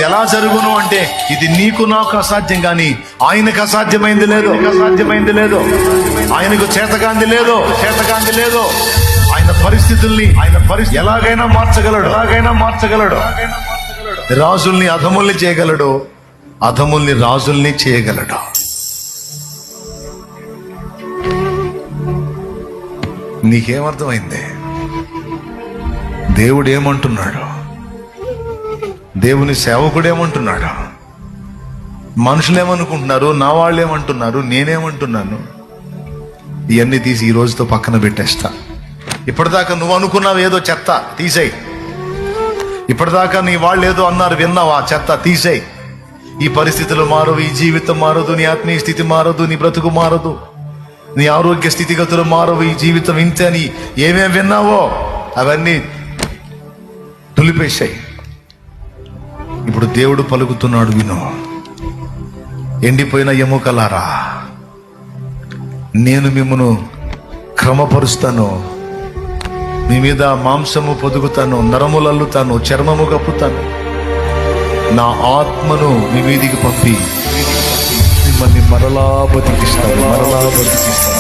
ఎలా జరుగును అంటే ఇది నీకు నాకు అసాధ్యం, కానీ ఆయనకు అసాధ్యమైంది లేదు. ఆయనకు చేతకాంది లేదు. ఆయన పరిస్థితుల్ని ఎలాగైనా మార్చగలడు. రాజుల్ని అధముల్ని చేయగలడు, అధముల్ని రాజుల్ని చేయగలడు. నీకేమర్థమైంది? దేవుడు ఏమంటున్నాడు? దేవుని సేవకుడు ఏమంటున్నాడు? మనుషులు ఏమనుకుంటున్నారు? నా వాళ్ళు ఏమంటున్నారు? నేనేమంటున్నాను? ఇవన్నీ తీసి ఈ రోజుతో పక్కన పెట్టేస్తా. ఇప్పటిదాకా నువ్వు అనుకున్నావు ఏదో చెత్త తీసేయి. ఇప్పటిదాకా నీ వాళ్ళు ఏదో అన్నారు విన్నావా? చెత్త తీసేయి. ఈ పరిస్థితులు మారవు, ఈ జీవితం మారదు, నీ ఆత్మీయ స్థితి మారదు, నీ బ్రతుకు మారదు, నీ ఆరోగ్య స్థితిగతులు మారవు, ఈ జీవితం ఇంతే అని ఏమేం విన్నావో అవన్నీ తులిపేశాయి. ఇప్పుడు దేవుడు పలుకుతున్నాడు, విను. ఎండిపోయిన ఎముకలారా, నేను మిమ్మను క్రమపరుస్తాను, మీ మీద మాంసము పొదుగుతాను, నరములు అల్లుతాను, చర్మము కప్పుతాను, నా ఆత్మను మీ మీదికి పంపి మిమ్మల్ని మరలా బతికిస్తాను.